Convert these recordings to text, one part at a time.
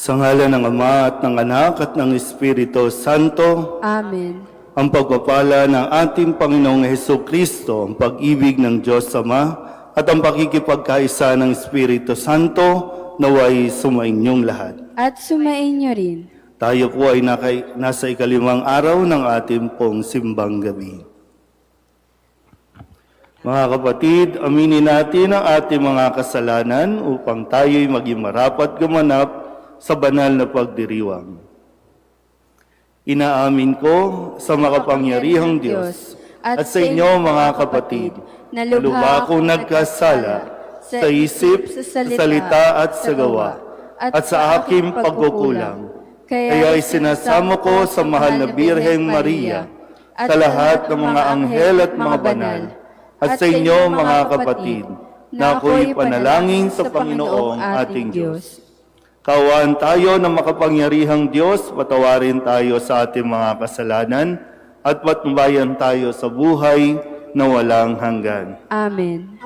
Sa ngalan ng Ama at ng Anak at ng Espiritu Santo, Amen. ang pagpapala ng ating Panginoong Hesukristo, ang pag-ibig ng Diyos Ama, at ang pakikipagkaisa ng Espiritu Santo, naway sumainyong lahat. At sumainyo rin. Tayo po ay nasa ikalimang araw ng ating pong simbang gabi. Mga kapatid, aminin natin ang ating mga kasalanan upang tayo'y maging marapat gumanap sa banal na pagdiriwang. Inaamin ko sa makapangyarihang Diyos at sa inyo mga kapatid, na lubha akong nagkasala sa isip, sa salita at sa gawa, at sa aking pagkukulang. Kaya isinasamo ko sa mahal na Birheng Maria, sa lahat ng mga anghel at mga banal, at sa inyo mga kapatid, na ako'y panalangin sa Panginoong ating Diyos. Kaawaan tayo ng makapangyarihang Diyos, patawarin tayo sa ating mga kasalanan, at patnubayan tayo sa buhay na walang hanggan. Amen.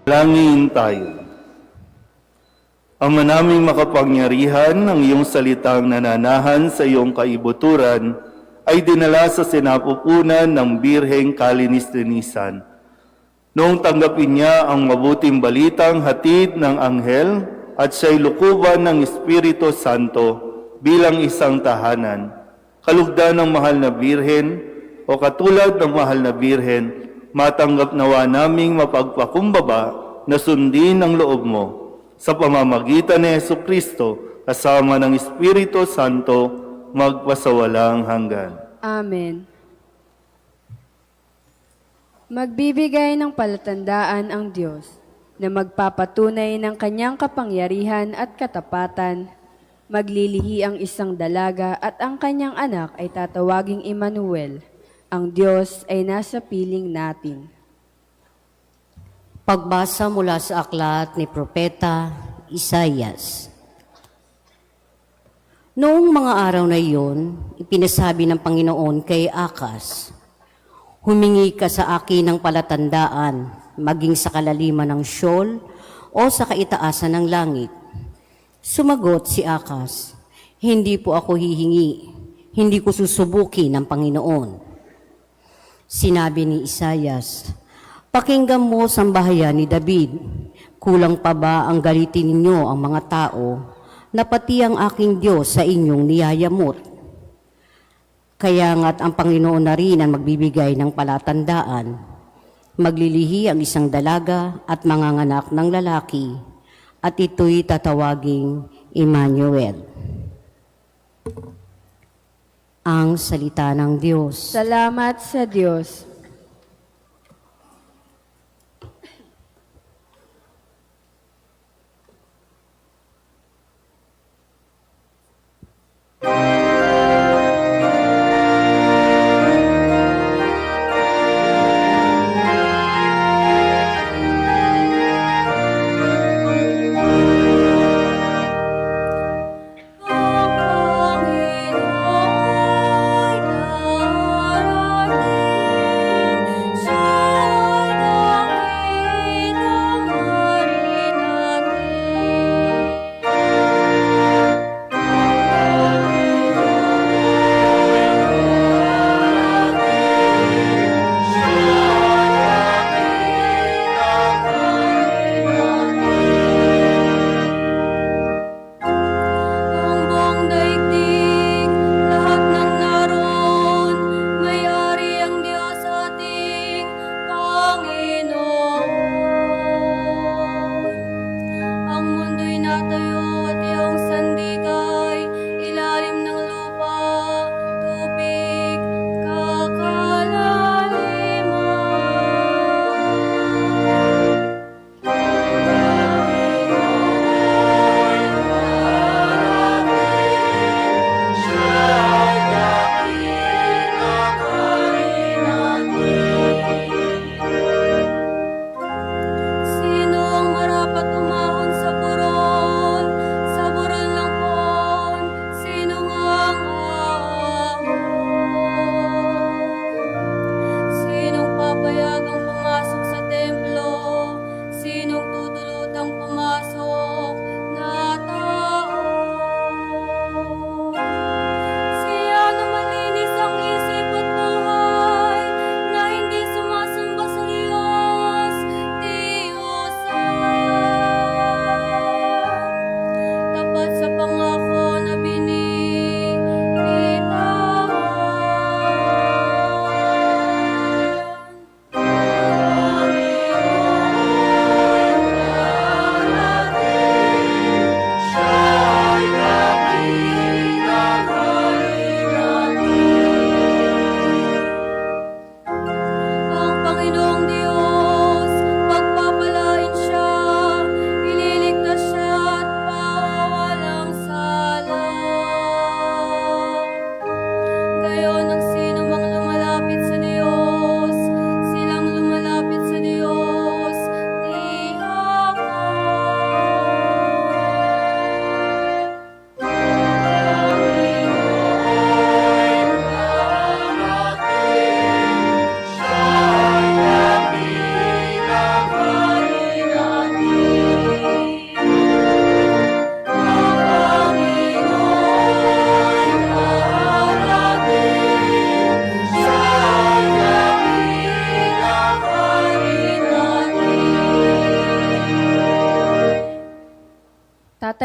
Langin tayo. Ama naming makapangyarihan, ang iyong salitang nananahan sa iyong kaibuturan ay dinala sa sinapupunan ng Birheng Kalinis-linisan. Noong tanggapin niya ang mabuting balitang hatid ng anghel at siya'y lukuban ng Espiritu Santo bilang isang tahanan, kalugdan ng mahal na Birhen o katulad ng mahal na Birhen, matanggap nawa naming mapagpakumbaba na sundin ang loob mo sa pamamagitan ni Jesucristo kasama ng Espiritu Santo magpasawalang hanggan. Amen. Magbibigay ng palatandaan ang Diyos na magpapatunay ng kanyang kapangyarihan at katapatan. Maglilihi ang isang dalaga at ang kanyang anak ay tatawaging Emmanuel. Ang Diyos ay nasa piling natin. Pagbasa mula sa aklat ni Propeta Isaias. Noong mga araw na iyon, ipinasabi ng Panginoon kay Akas, "Humingi ka sa akin ng palatandaan, maging sa kalaliman ng Sheol o sa kaitaasan ng langit." Sumagot si Akas, "Hindi po ako hihingi, hindi ko susubukin ng Panginoon." Sinabi ni Isaias, "Pakinggan mo sambahayan ni David, kulang pa ba ang galitin ninyo ang mga tao, na pati ang aking Diyos sa inyong niyayamot? Kaya nga't ang Panginoon na rin ang magbibigay ng palatandaan. Maglilihi ang isang dalaga at manganganak ng lalaki, at ito'y tatawaging Emmanuel." Ang salita ng Diyos. Salamat sa Diyos.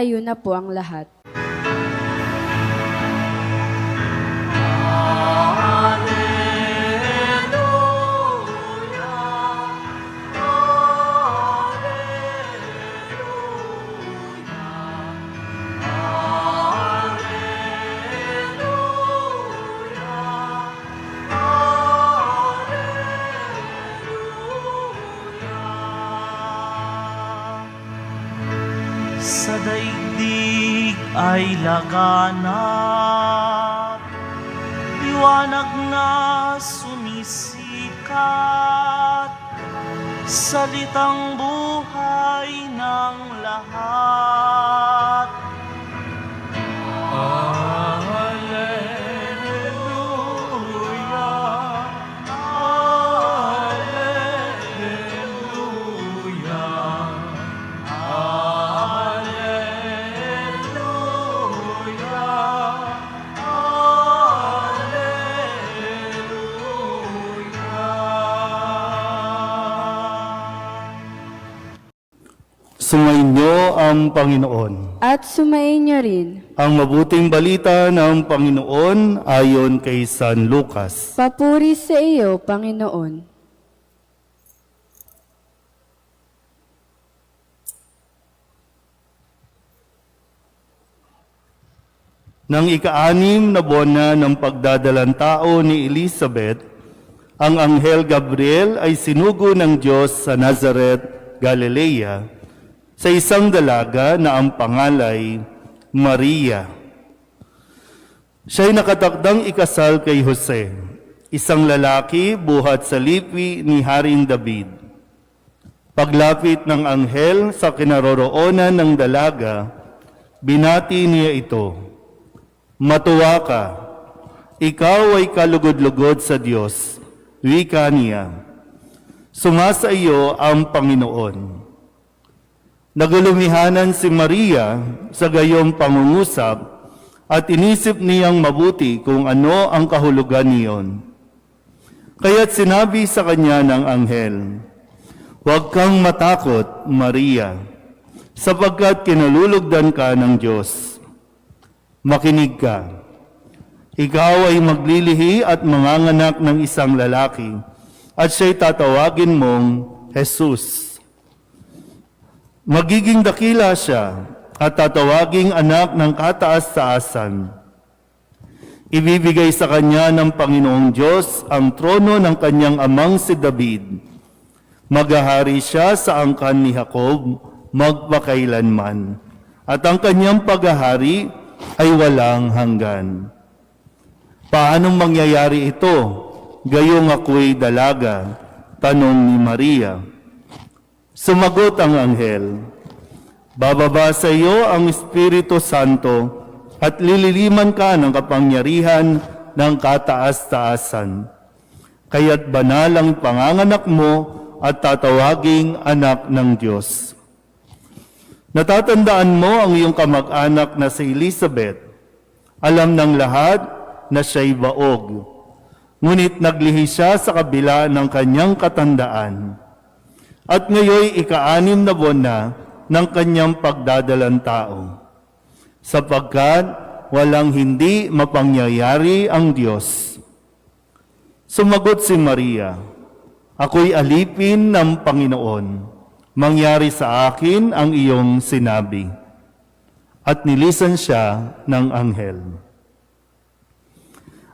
Magtatayo na po ang lahat. Sa daigdig ay laganap, liwanag na sumisikat, salitang buhay ng lahat. Alleluia, Alleluia. Sumainyo ang Panginoon. At sumainyo rin. Ang mabuting balita ng Panginoon ayon kay San Lucas. Papuri sa iyo, Panginoon. Nang ika-6 na buwan na ng pagdadalang tao ni Elizabeth, ang Anghel Gabriel ay sinugo ng Diyos sa Nazareth, Galilea, sa isang dalaga na ang pangalay Maria. Siya'y nakatakdang ikasal kay Jose, isang lalaki buhat sa lipi ni Haring David. Paglapit ng anghel sa kinaroroonan ng dalaga, binati niya ito, "Matuwa ka, ikaw ay kalugod-lugod sa Diyos," wika niya. "Sumasa iyo ang Panginoon." Nagulumihanan si Maria sa gayong pangungusap at inisip niyang mabuti kung ano ang kahulugan niyon. Kaya't sinabi sa kanya ng anghel, "Huwag kang matakot, Maria, sapagkat kinalulugdan ka ng Diyos. Makinig ka. Ikaw ay maglilihi at manganganak ng isang lalaki, at siya'y tatawagin mong Jesus. Magiging dakila siya at tatawaging anak ng kataas-taasan. Ibibigay sa kanya ng Panginoong Diyos ang trono ng kanyang amang si David. Maghahari siya sa angkan ni Jacob magpakailanman, at ang kanyang paghahari ay walang hanggan." "Paanong mangyayari ito? Gayong ako'y dalaga," tanong ni Maria. Sumagot ang anghel, "Bababa sa iyo ang Espiritu Santo at lililiman ka ng kapangyarihan ng kataas-taasan. Kaya't banal ang panganganak mo at tatawaging anak ng Diyos. Natatandaan mo ang iyong kamag-anak na si Elizabeth. Alam ng lahat na siya'y baog. Ngunit naglihi siya sa kabila ng kanyang katandaan. At ngayoy ika-6 na buwan na ng kanyang pagdadalang tao. Sapagkat walang hindi mapangyayari ang Diyos." Sumagot si Maria, "Ako'y alipin ng Panginoon. Mangyari sa akin ang iyong sinabi." At nilisan siya ng anghel.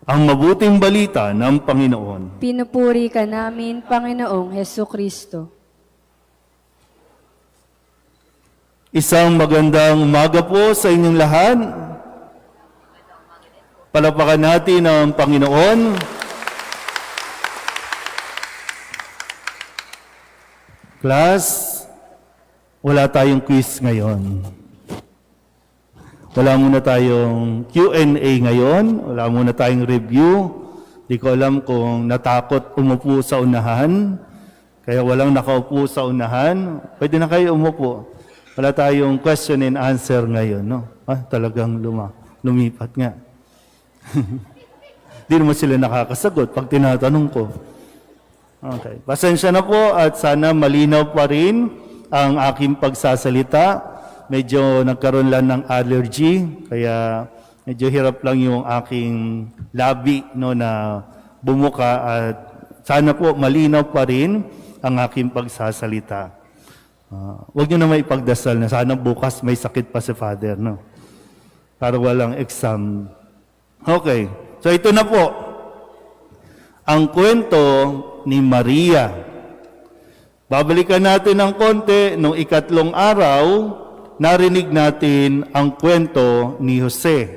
Ang mabuting balita ng Panginoon. Pinupuri ka namin, Panginoong Hesukristo. Isang magandang umaga po sa inyong lahat. Palakpakan natin ang Panginoon. Class, wala tayong quiz ngayon. Wala muna tayong Q&A ngayon. Wala muna tayong review. Di ko alam kung natakot umupo sa unahan. Kaya walang nakaupo sa unahan. Pwede na kayo umupo. Wala tayong question and answer ngayon, no? Talagang lumipat nga. Di naman sila nakakasagot pag tinatanong ko. Okay. Pasensya na po at sana malinaw pa rin ang aking pagsasalita medyo nagkaroon lang ng allergy, kaya medyo hirap lang yung aking labi no, na bumuka at sana po malinaw pa rin ang aking pagsasalita. Huwag nyo na may ipagdasal na sana bukas may sakit pa si Father, no? Para walang exam. Okay, so ito na po. Ang kwento ni Maria. Babalikan natin ng konti, nung ikatlong araw, narinig natin ang kwento ni Jose.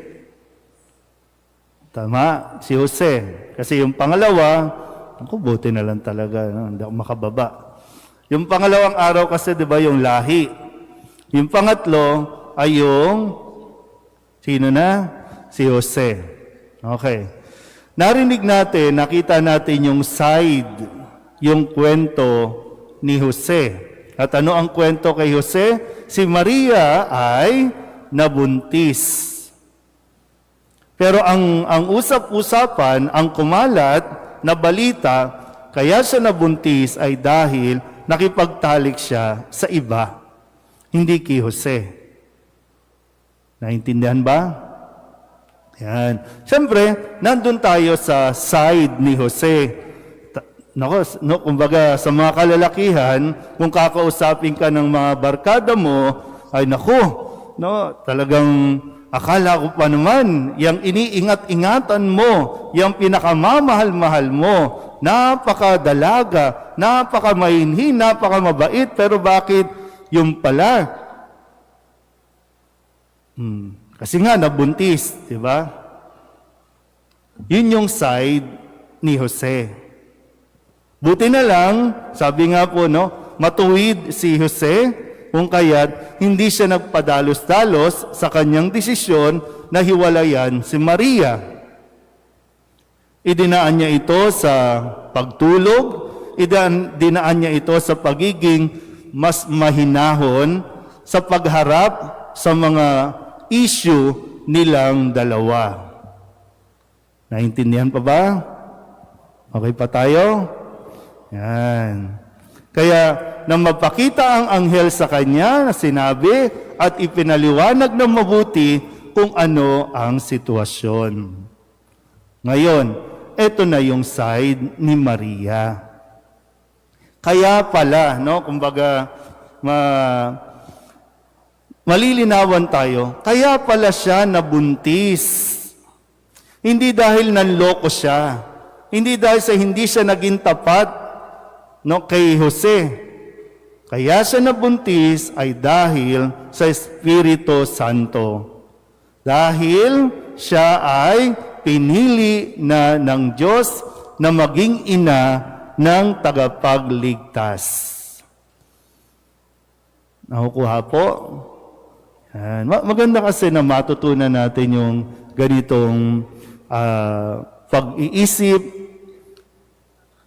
Tama, si Jose. Kasi yung pangalawa, ako buti na lang talaga, no? Hindi ako makababa. Yung pangalawang araw kasi, di ba, yung lahi. Yung pangatlo ay yung, sino na? Si Jose. Okay. Narinig natin, nakita natin yung side, yung kwento ni Jose. At ano ang kwento kay Jose? Si Maria ay nabuntis. Pero ang usap-usapan, ang kumalat na balita, kaya siya nabuntis ay dahil nakipagtalik siya sa iba, hindi kay Jose. Naintindihan ba? Yan. Siyempre, nandun tayo sa side ni Jose. No, kumbaga, sa mga kalalakihan, kung kakausapin ka ng mga barkada mo, ay naku, no, talagang akala ko pa naman, yung iniingat-ingatan mo, yung pinakamamahal-mahal mo, napakadalaga, napakamainhin, napakamabait, pero bakit yung pala? Kasi nga, nabuntis, di ba? Yun yung side ni Jose. Buti na lang, sabi nga po, no, matuwid si Jose, kung kaya't hindi siya nagpadalos-dalos sa kanyang desisyon na hiwalayan si Maria. Idinaan niya ito sa pagtulog, idinaan niya ito sa pagiging mas mahinahon sa pagharap sa mga issue nilang dalawa. Naintindihan pa ba? Okay pa tayo? Yan. Kaya nang mapakita ang anghel sa kanya na sinabi at ipinaliwanag ng mabuti kung ano ang sitwasyon. Ngayon, ito na yung side ni Maria. Kaya pala, no, kumbaga, malilinawan tayo, kaya pala siya nabuntis. Hindi dahil nanloko siya, hindi dahil sa hindi siya naging tapat, no, kay Jose. Kaya siya nabuntis ay dahil sa Espiritu Santo. Dahil siya ay pinili na ng Diyos na maging ina ng tagapagligtas. Nakukuha po? Yan. Maganda kasi na matutunan natin yung ganitong pag-iisip,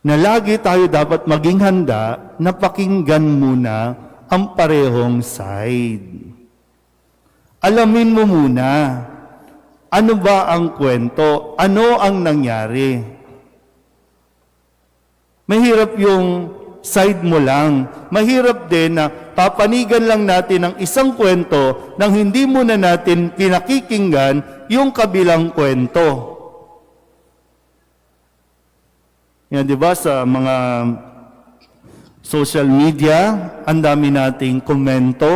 na lagi tayo dapat maging handa na pakinggan muna ang parehong side. Alamin mo muna, ano ba ang kwento? Ano ang nangyari? Mahirap yung side mo lang. Mahirap din na papanigan lang natin ang isang kwento nang hindi muna natin pinakikinggan yung kabilang kwento. Yan, di ba, sa mga social media, ang dami nating komento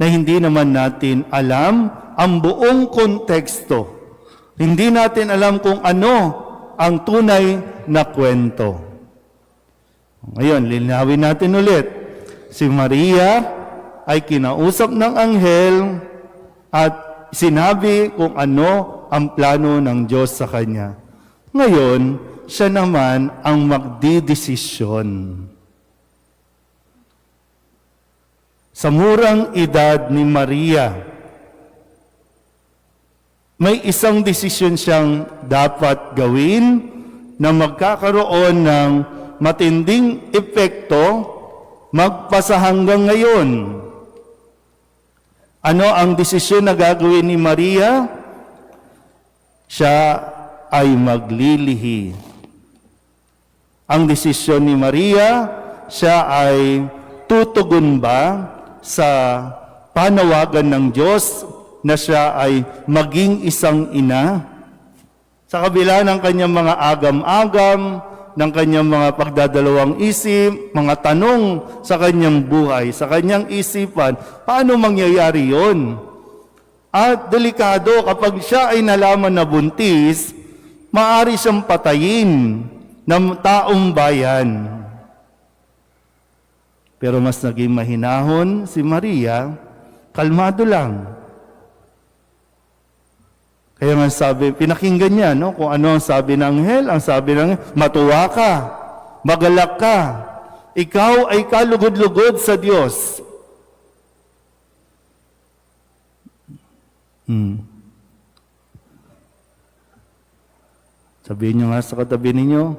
na hindi naman natin alam ang buong konteksto. Hindi natin alam kung ano ang tunay na kwento. Ngayon, linawin natin ulit. Si Maria ay kinausap ng anghel at sinabi kung ano ang plano ng Diyos sa kanya. Ngayon, siya naman ang magdidesisyon. Sa murang edad ni Maria, may isang desisyon siyang dapat gawin na magkakaroon ng matinding epekto magpasa hanggang ngayon. Ano ang desisyon na gagawin ni Maria? Siya ay maglilihi. Ang desisyon ni Maria, siya ay tutugon ba sa panawagan ng Diyos na siya ay maging isang ina. Sa kabila ng kanyang mga agam-agam, ng kanyang mga pagdadalawang isip, mga tanong sa kanyang buhay, sa kanyang isipan, paano mangyayari yon? At delikado kapag siya ay nalaman na buntis, maaari siyang patayin ng taong bayan. Pero mas naging mahinahon si Maria, kalmado lang. Kaya nga sabi, pinakinggan niya, no? Kung ano ang sabi ng anghel, ang sabi ng matuwa ka, magalak ka, ikaw ay kalugod-lugod sa Diyos. Sabihin niyo nga sa katabi ninyo,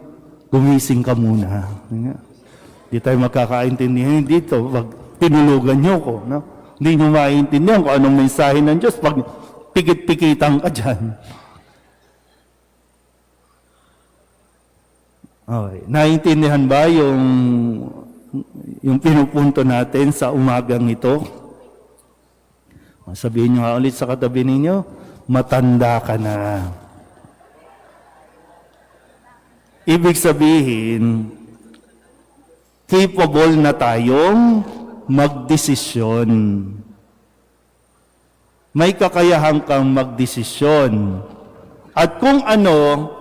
gumising ka muna. Hindi tayo magkakaintindihan dito pag tinulugan niyo ko. No? Hindi niyo maintindihan kung anong mensahe ng Diyos pag pikit-pikitan ka dyan. Okay. Naintindihan ba yung pinupunto natin sa umagang ito? Sabihin nyo nga ulit sa katabi ninyo, matanda ka na. Ibig sabihin, capable na tayong magdesisyon. May kakayahan kang magdesisyon. At kung ano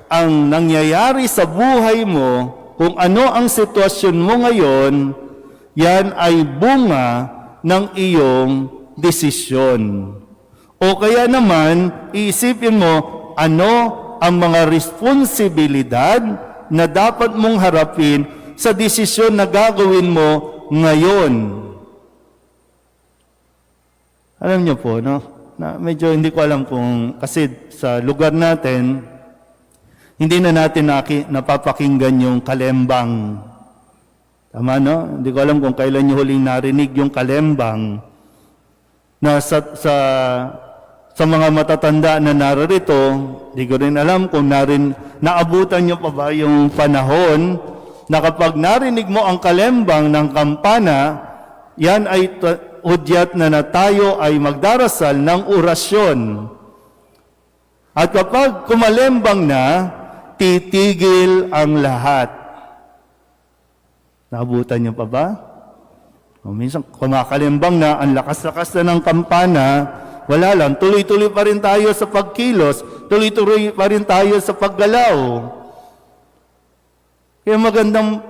ang nangyayari sa buhay mo, kung ano ang sitwasyon mo ngayon, yan ay bunga ng iyong desisyon. O kaya naman, iisipin mo, ano ang mga responsibilidad na dapat mong harapin sa desisyon na gagawin mo ngayon. Alam niyo po, no? Na medyo hindi ko alam kung, kasi sa lugar natin, hindi na natin napapakinggan yung kalembang. Tama, no? Hindi ko alam kung kailan niyo huling narinig yung kalembang na sa mga matatanda na narito, hindi ko rin alam kung naabutan niyo pa ba yung panahon na kapag narinig mo ang kalembang ng kampana, yan ay udyat na tayo ay magdarasal ng orasyon. At kapag kumalembang na, titigil ang lahat. Naabutan niyo pa ba? O minsan kumakalembang na, ang lakas-lakas na ng kampana, wala lang, tuloy-tuloy pa rin tayo sa pagkilos, tuloy-tuloy pa rin tayo sa paggalaw. Kaya magandang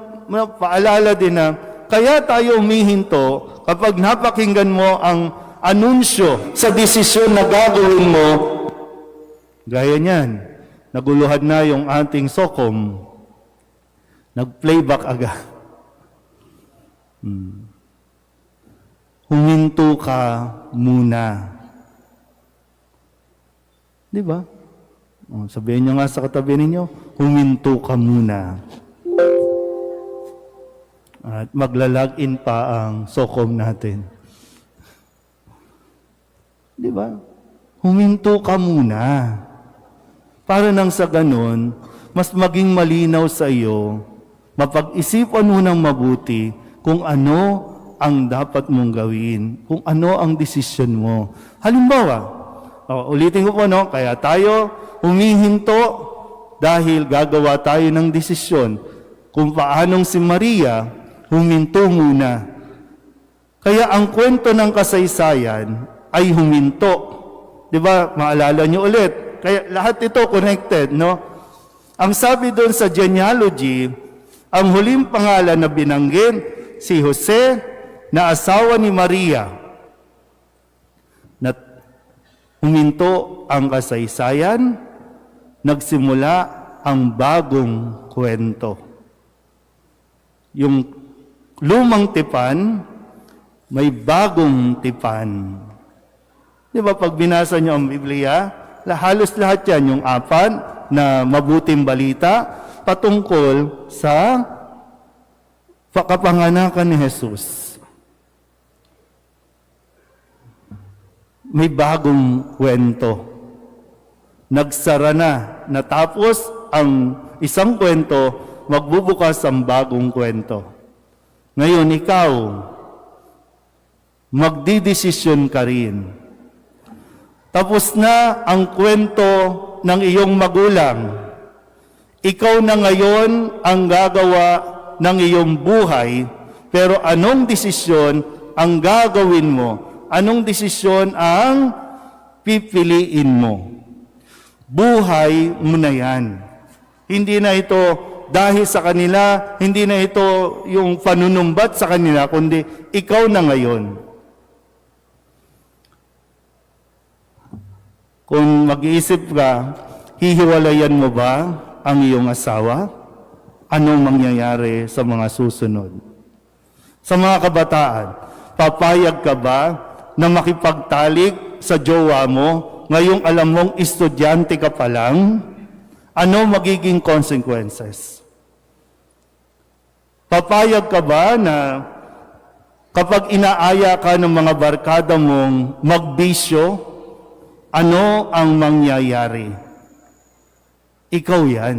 paalala din na, kaya tayo humihinto kapag napakinggan mo ang anunsyo sa desisyon na gagawin mo. Gaya niyan, naguluhan na yung ating SOCOM. Nag-playback agad. Huminto ka muna. Di ba? Sabihin niyo nga sa katabi ninyo, huminto ka muna. At magla-login pa ang SOCOM natin. Di ba? Huminto ka muna. Para nang sa ganun, mas maging malinaw sa iyo, mapag-isipan mo ng mabuti kung ano ang dapat mong gawin, kung ano ang desisyon mo. Halimbawa, ulitin ko po, no? Kaya tayo humihinto dahil gagawa tayo ng desisyon kung paanong si Maria huminto muna. Kaya ang kwento ng kasaysayan ay huminto. Di ba? Maalala nyo ulit. Kaya lahat ito connected, no? Ang sabi doon sa genealogy, ang huling pangalan na binanggit, si Jose, na asawa ni Maria. Na huminto ang kasaysayan, nagsimula ang bagong kwento. Yung lumang tipan, may bagong tipan. Di ba pag binasa nyo ang Biblia, halos lahat yan, yung apat na mabuting balita, patungkol sa kapanganakan ni Jesus. May bagong kwento. Nagsara na, natapos ang isang kwento, magbubukas ang bagong kwento. Ngayon, ikaw, magdidesisyon ka rin. Tapos na ang kwento ng iyong magulang. Ikaw na ngayon ang gagawa ng iyong buhay, pero anong desisyon ang gagawin mo? Anong desisyon ang pipiliin mo? Buhay mo na yan. Hindi na ito dahil sa kanila, hindi na ito yung panunumbat sa kanila, kundi ikaw na ngayon. Kung mag-iisip ka, hihiwalayan mo ba ang iyong asawa? Anong mangyayari sa mga susunod? Sa mga kabataan, papayag ka ba na makipagtalik sa jowa mo ngayong alam mong estudyante ka pa lang? Ano magiging consequences? Papayag ka ba na kapag inaaya ka ng mga barkada mong magbisyo, ano ang mangyayari? Ikaw yan.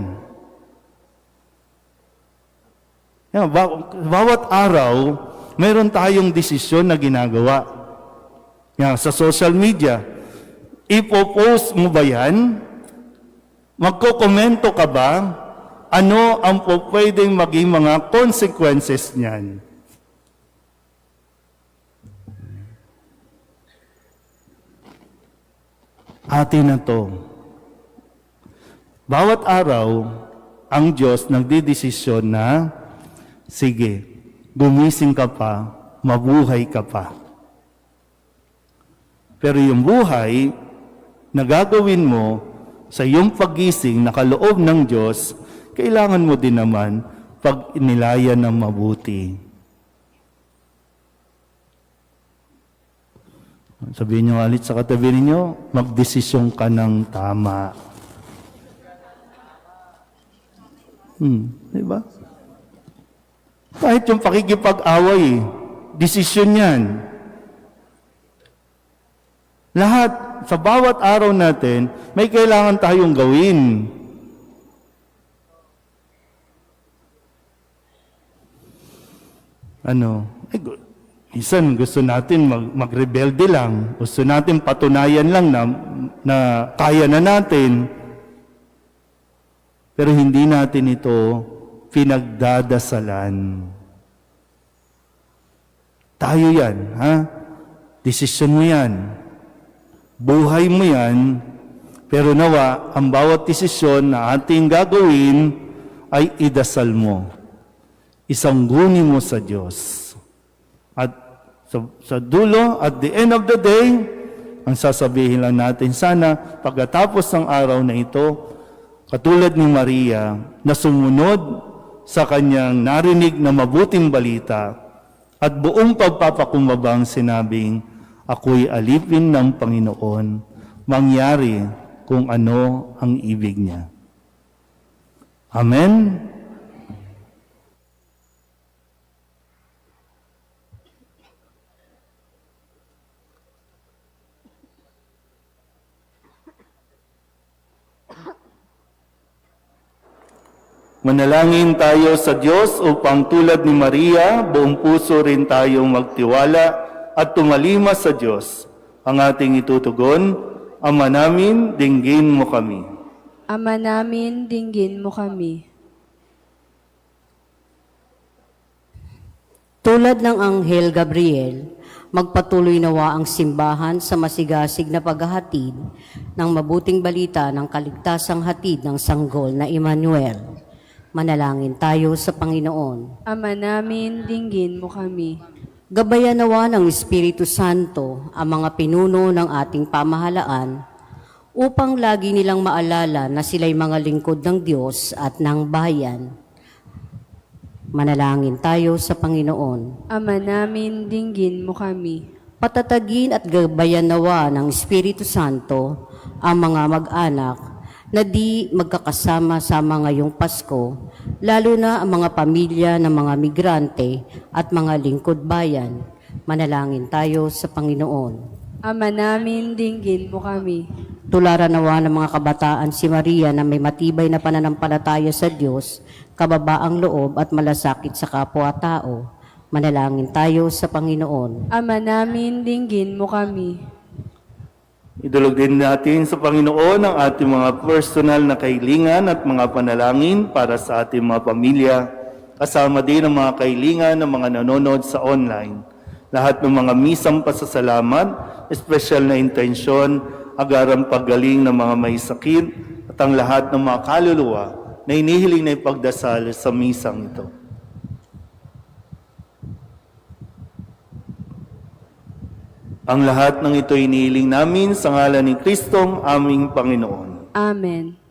Bawat araw, mayroon tayong desisyon na ginagawa. Sa social media, ipopost mo ba yan? Magkokomento ka ba? Ano ang pwedeng maging mga consequences niyan? Atin na to. Bawat araw, ang Diyos nagdidesisyon na, sige, gumising ka pa, mabuhay ka pa. Pero yung buhay na gagawin mo sa iyong paggising na kaloob ng Diyos, kailangan mo din naman pag-inilayan ng mabuti. Sabihin niyo alit sa katabi ninyo, magdesisyon ka ng tama. Diba? Kahit yung pakikipag-away, desisyon yan. Lahat, sa bawat araw natin, may kailangan tayong gawin. Minsan gusto natin magrebelde lang. Gusto natin patunayan lang na kaya na natin. Pero hindi natin ito pinagdadasalan. Tayo yan, ha? Desisyon mo yan. Buhay mo yan. Pero nawa, ang bawat desisyon na ating gagawin ay idasal mo. Isangguni mo sa Diyos. At sa dulo, at the end of the day, ang sasabihin lang natin, sana pagkatapos ng araw na ito, katulad ni Maria, na sumunod sa kanyang narinig na mabuting balita at buong pagpapakumbabang sinabing, ako'y alipin ng Panginoon, mangyari kung ano ang ibig niya. Amen? Manalangin tayo sa Diyos upang tulad ni Maria, buong puso rin tayong magtiwala at tumalima sa Diyos. Ang ating itutugon, Ama namin, dinggin mo kami. Ama namin, dinggin mo kami. Tulad ng Anghel Gabriel, magpatuloy nawa ang simbahan sa masigasig na paghahatid ng mabuting balita ng kaligtasang hatid ng sanggol na Emmanuel. Manalangin tayo sa Panginoon. Ama namin, dinggin mo kami. Gabayan nawa ng Espiritu Santo ang mga pinuno ng ating pamahalaan upang lagi nilang maalala na sila'y mga lingkod ng Diyos at ng bayan. Manalangin tayo sa Panginoon. Ama namin, dinggin mo kami. Patatagin at gabayan nawa ng Espiritu Santo ang mga mag-anak na di magkakasama-sama ngayong Pasko, lalo na ang mga pamilya ng mga migrante at mga lingkod bayan. Manalangin tayo sa Panginoon. Ama namin, dinggin mo kami. Tularan nawa ng mga kabataan si Maria na may matibay na pananampalataya sa Diyos, kababaang loob at malasakit sa kapwa-tao. Manalangin tayo sa Panginoon. Ama namin, dinggin mo kami. Idulog din natin sa Panginoon ang ating mga personal na kahilingan at mga panalangin para sa ating mga pamilya, kasama din ang mga kahilingan ng mga nanonood sa online. Lahat ng mga misang pasasalamat, espesyal na intensyon, agarang paggaling ng mga may sakit, at ang lahat ng mga kaluluwa na inihiling na ipagdasal sa misang ito. Ang lahat ng ito inihiling namin sa ngalan ni Kristong aming Panginoon. Amen.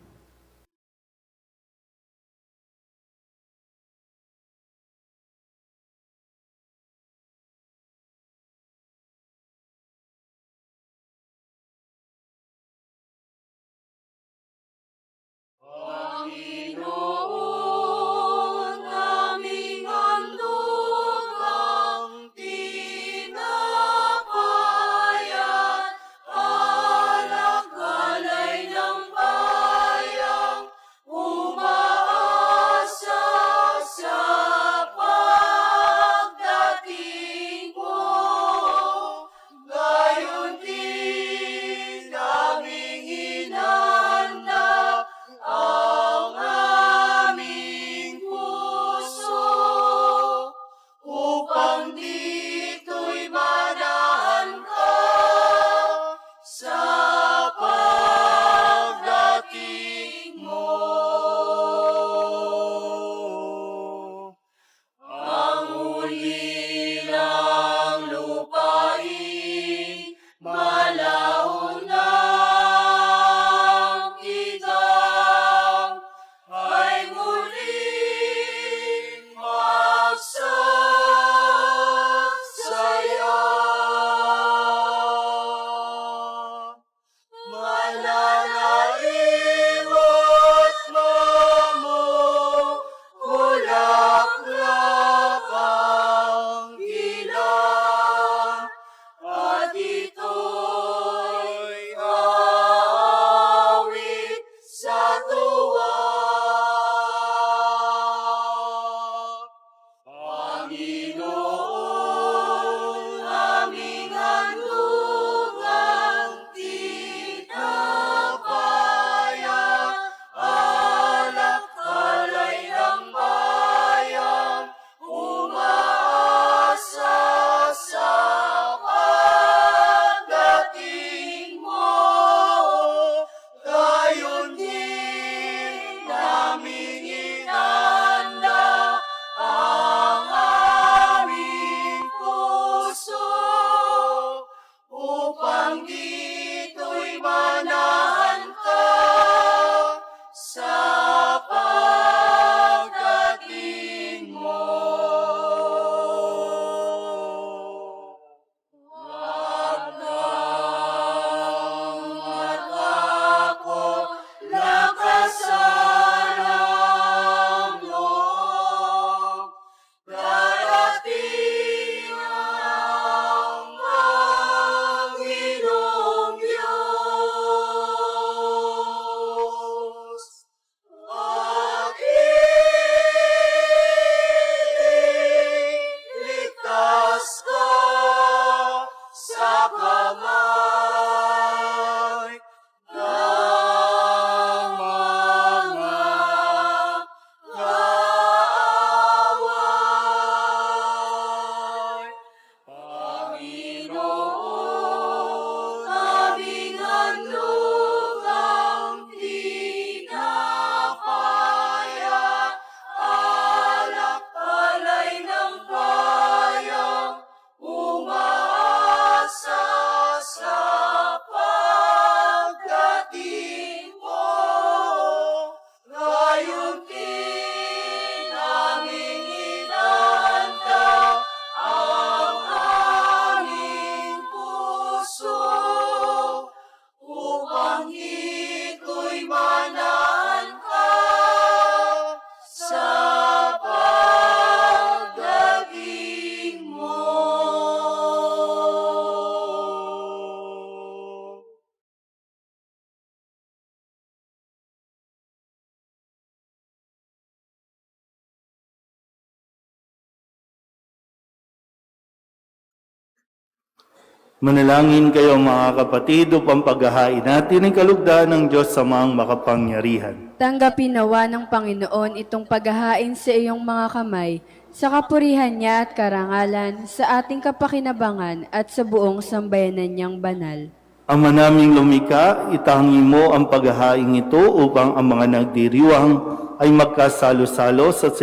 Manalangin kayo mga kapatid upang paghahain natin ang kalugdan ng Diyos sa mga makapangyarihan. Tanggapin nawa ng Panginoon itong paghahain sa iyong mga kamay, sa kapurihan niya at karangalan, sa ating kapakinabangan at sa buong sambayanan niyang banal. Ama naming lumika, itangi mo ang paghahain ito upang ang mga nagdiriwang ay magkasalo-salo sa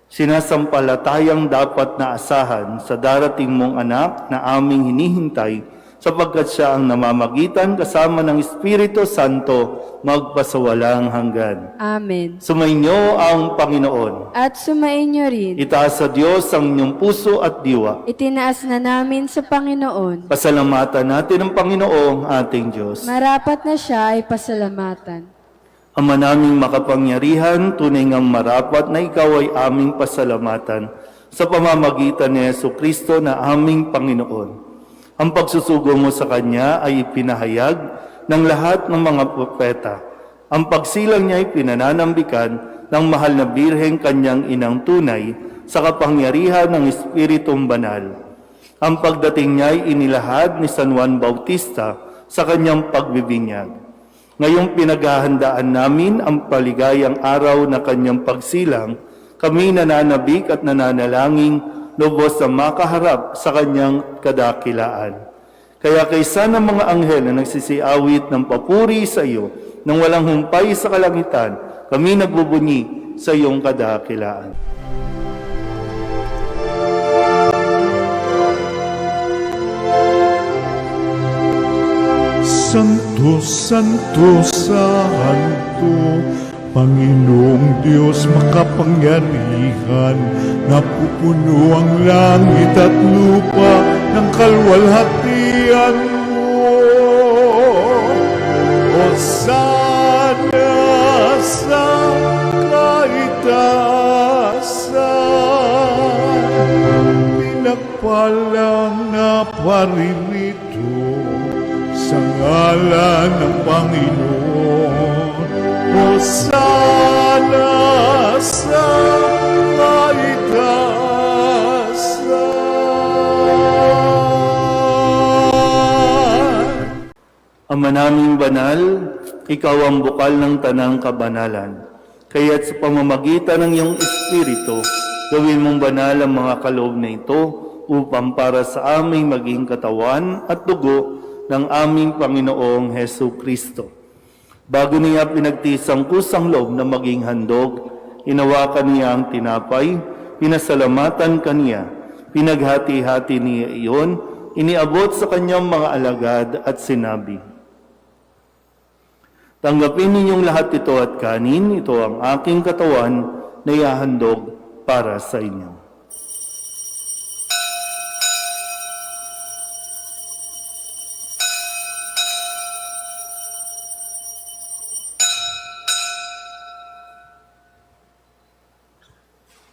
sinasampalatayang dapat na asahan sa darating mong anak na aming hinihintay, sapagkat siya ang namamagitan kasama ng Espiritu Santo magpasawalang hanggan. Amen. Sumainyo ang Panginoon. At sumainyo rin. Itaas sa Diyos ang inyong puso at diwa. Itinaas na namin sa Panginoon. Pasalamatan natin ang Panginoong ating Diyos. Marapat na siya ay pasalamatan. Ama naming makapangyarihan, tunay ngang marapat na ikaw ay aming pasalamatan sa pamamagitan ni Jesucristo na aming Panginoon. Ang pagsusugo mo sa Kanya ay ipinahayag ng lahat ng mga propeta. Ang pagsilang niya ay pinananambikan ng mahal na Birheng Kanyang inang tunay sa kapangyarihan ng Espiritong Banal. Ang pagdating niya ay inilahad ni San Juan Bautista sa kanyang pagbibinyag. Ngayong pinaghahandaan namin ang paligayang araw na kanyang pagsilang, kami nananabik at nananalangin lubos na makaharap sa kanyang kadakilaan. Kaya kaysa ng mga anghel na nagsisiawit ng papuri sa iyo nang walang humpay sa kalangitan, kami nagbubunyi sa iyong kadakilaan. Santo, Santo, Santo, Panginoong Diyos makapangyarihan, napupuno ang langit at lupa ng kalwalhatian mo. Hosana sa kaitaasan, pinagpalang na paririto sa ngalan ng Panginoon. Hosana sa kaitaasan. Ama naming banal, ikaw ang bukal ng tanang kabanalan. Kaya't sa pamamagitan ng iyong Espiritu, gawin mong banal ang mga kaloob na ito upang para sa aming maging katawan at dugo ng aming Panginoong Hesu Kristo. Bago niya pinagtiis ang kusang loob na maging handog, inawakan niya ang tinapay, pinasalamatan kaniya, pinaghati-hati niya iyon, iniabot sa kanyang mga alagad at sinabi, "Tanggapin ninyong lahat ito at kanin, ito ang aking katawan na ihahandog para sa inyo."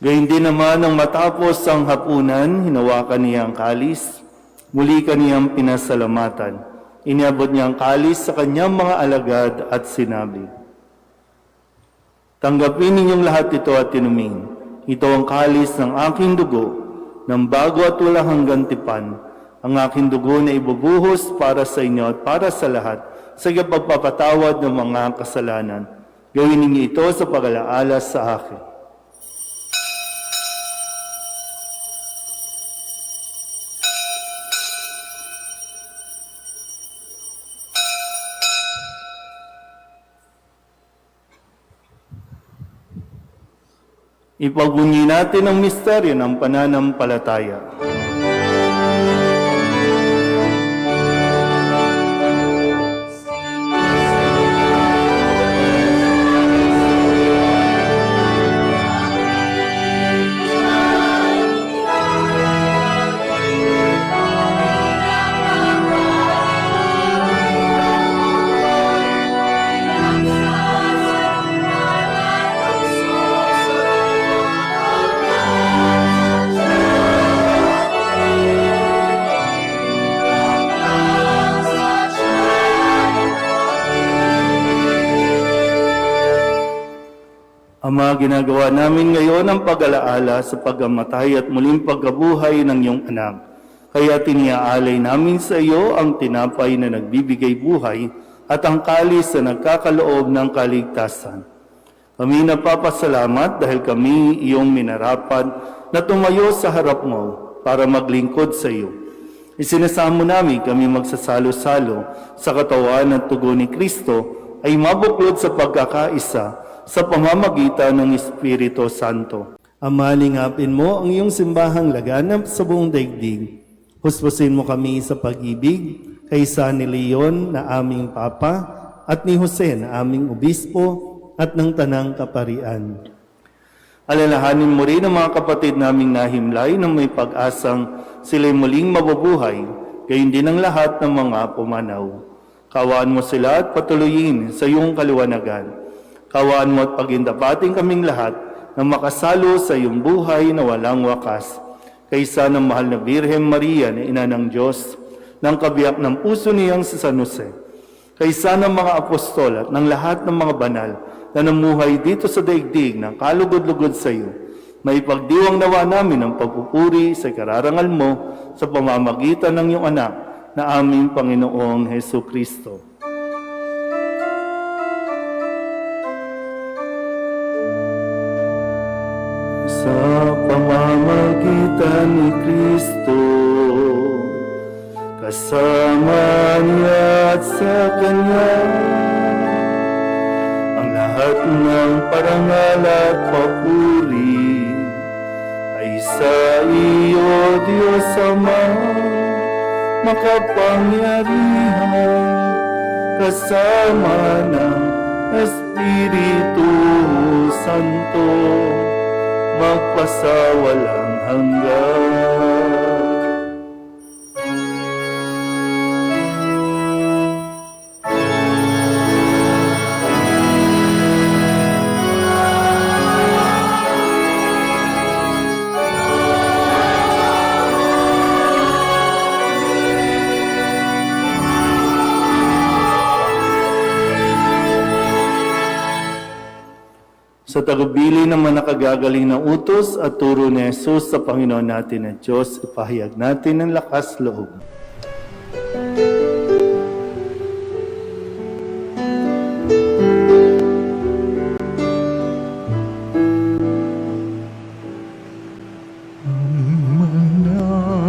Gayun din naman nang matapos ang hapunan, hinawakan niya ang kalis, muli kaniyang pinasalamatan. Iniabot niya ang kalis sa kanyang mga alagad at sinabi, "Tanggapin ninyong lahat ito at inumin. Ito ang kalis ng aking dugo, ng bago at walang hanggang tipan, ang aking dugo na ibubuhos para sa inyo at para sa lahat, sa pagpapatawad ng mga kasalanan. Gawin ninyo ito sa pag-alaala sa akin." Ipagbunyi natin ang misteryo ng pananampalataya. Ama, ginagawa namin ngayon ang pag-alaala sa pagkamatay at muling pagkabuhay ng iyong anak. Kaya tiniaalay namin sa iyo ang tinapay na nagbibigay buhay at ang kalis na nagkakaloob ng kaligtasan. Kami napapasalamat dahil kami iyong minarapat na tumayo sa harap mo para maglingkod sa iyo. Isinasamo namin kami magsasalo-salo sa katawan at tugon ni Kristo ay mabuklod sa pagkakaisa sa pamamagitan ng Espiritu Santo. Ama, lingapin mo ang iyong simbahang laganap sa buong daigdig. Huspusin mo kami sa pag-ibig kay San Leon na aming Papa at ni Jose na aming Obispo at ng Tanang Kaparian. Alalahanin mo rin ang mga kapatid naming nahimlay na may pag-asang sila'y muling mabubuhay, gayon din ang lahat ng mga pumanaw. Kawaan mo sila at patuloyin sa iyong kaliwanagan. Kawaan mo at pagindapating kaming lahat na makasalo sa iyong buhay na walang wakas. Kaysa ng mahal na Birhen Maria na ina ng Diyos, ng kabiyak ng puso niyang si San Jose, kaysa ng mga apostol at ng lahat ng mga banal na namuhay dito sa daigdig ng kalugod-lugod sa iyo, may pagdiwang nawa namin ang pagpupuri sa kararangal mo sa pamamagitan ng iyong anak na aming Panginoong Hesu Kristo. Sa pamamagitan ni Kristo, kasama niya at sa Kanya, ang lahat ng parangal at papuri ay sa iyo, Diyos Ama, makapangyarihan, kasama ng Espiritu Santo, magpasawalang hanggan. Sa tagubilin naman nakagagaling ng utos at turo ni Jesus sa Panginoon natin at Diyos, ipahayag natin ng lakas loob.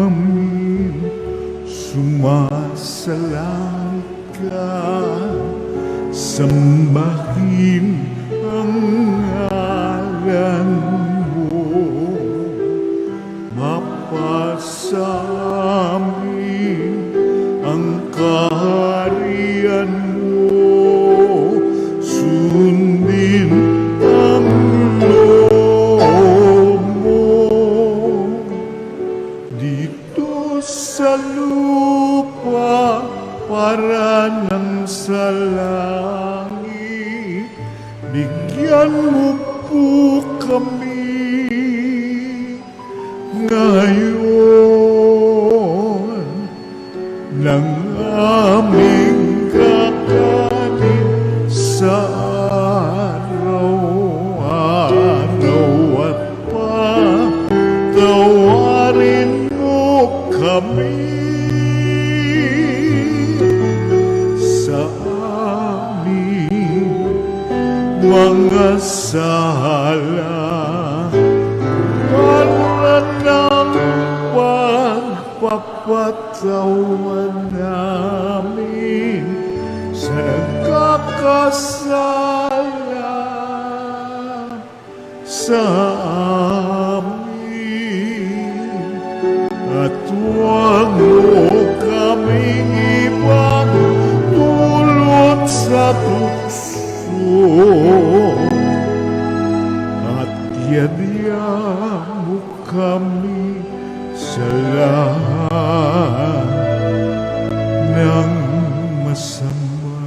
namin sumasalang ka, sambahin ang ngalan mo, mapasamin ang kaharian mo, sundin ang loob mo dito sa lupa para nang sa langit. Bigyan mo po kami ngayon ng aming kakanin sa araw-araw at patawarin mo kami sa aming mga sala para ng pagpapatawan namin sa nagkakasala sa amin, at huwag mo kaming ipagdulot sa tukso, at yadya mo kami sa lahat ng masama.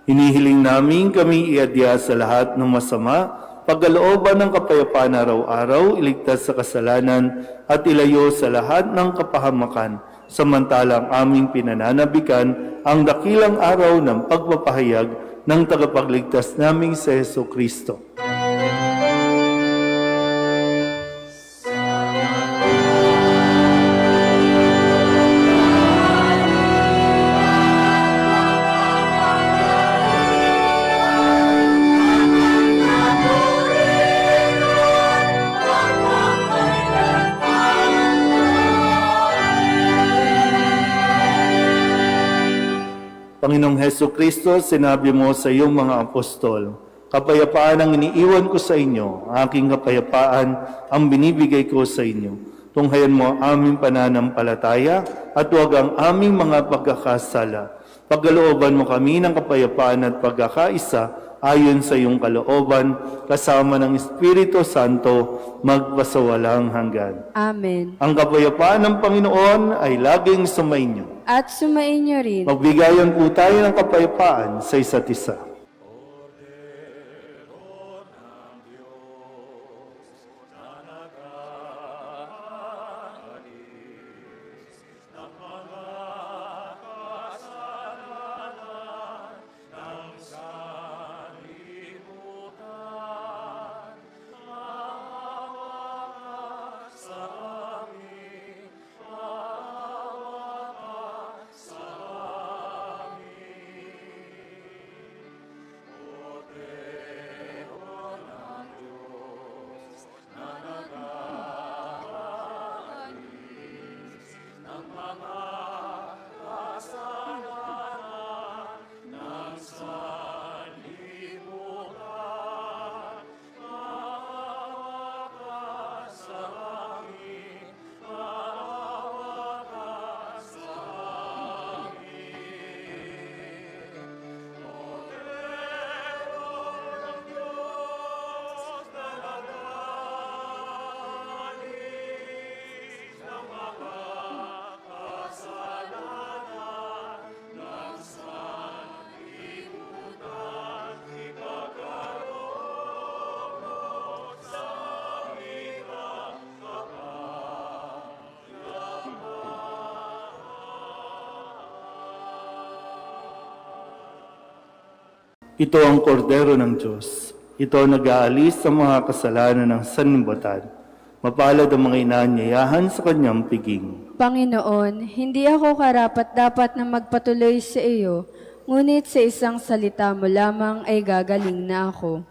Hinihiling namin kami iadya sa lahat ng masama, pagkalooban ng kapayapaan araw-araw, iligtas sa kasalanan at ilayo sa lahat ng kapahamakan, samantalang aming pinananabikan ang dakilang araw ng pagpapahayag ng tagapagligtas naming si Hesu Kristo. Panginoong Heso Kristo, sinabi mo sa iyong mga apostol, kapayapaan ang iniiwan ko sa inyo, aking kapayapaan ang binibigay ko sa inyo. Tunghayan mo ang aming pananampalataya at huwag ang aming mga pagkakasala. Pagkalooban mo kami ng kapayapaan at pagkakaisa ayon sa iyong kalooban, kasama ng Espiritu Santo, magpasawalang hanggan. Amen. Ang kapayapaan ng Panginoon ay laging sumainyo. At sumainyo rin. Magbigayan po tayo ng kapayapaan sa isa't isa. Ito ang kordero ng Diyos. Ito ang nag-aalis sa mga kasalanan ng sanlibutan. Mapalad ang mga inaanyayahan sa kanyang piging. Panginoon, hindi ako karapat-dapat na magpatuloy sa iyo, ngunit sa isang salita mo lamang ay gagaling na ako.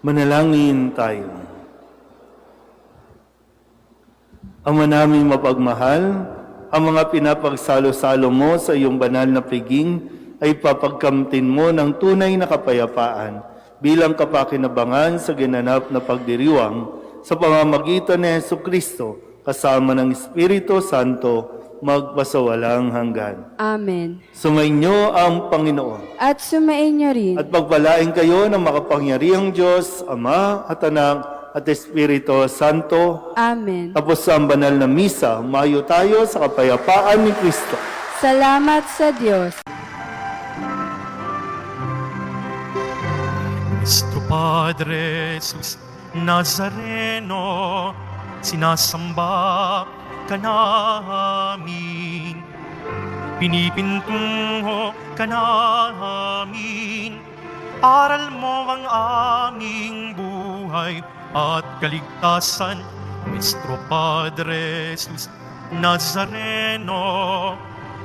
Manalangin tayo. Ama naming mapagmahal, ang mga pinapagsalo-salo mo sa iyong banal na piging ay papagkamtin mo ng tunay na kapayapaan bilang kapakinabangan sa ginanap na pagdiriwang sa pamamagitan ni Jesucristo kasama ng Espiritu Santo magpasawalang hanggan. Amen. Sumainyo ang Panginoon. At sumainyo rin. At pagpalain kayo ng makapangyarihang Diyos, Ama at Anak at Espiritu Santo. Amen. Tapos sa banal na misa, mayo tayo sa kapayapaan ni Kristo. Salamat sa Diyos. Nuestro Padre Jesus Nazareno, sinasamba ka namin, pinipintungo ka namin, aral mo ang aming buhay at kaligtasan. Nuestro Padre Jesus Nazareno,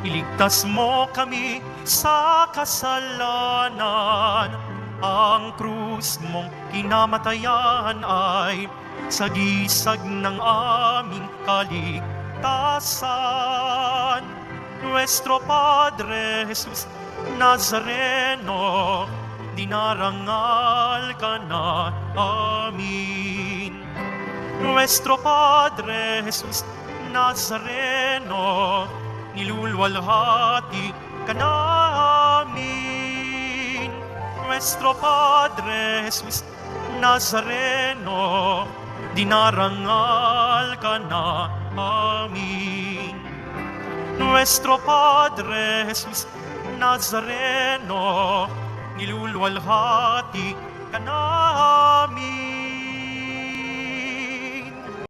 iligtas mo kami sa kasalanan. Ang krus mong kinamatayan ay sagisag ng aming kaligtasan. Nuestro Padre Jesus Nazareno, dinarangal ka na amin. Nuestro Padre Jesus Nazareno, nilulwalhati ka na amin. Nuestro Padre Jesus Nazareno, dinarangal ka na amin. Nuestro Padre Jesus Nazareno, nilulwalhati ka na amin.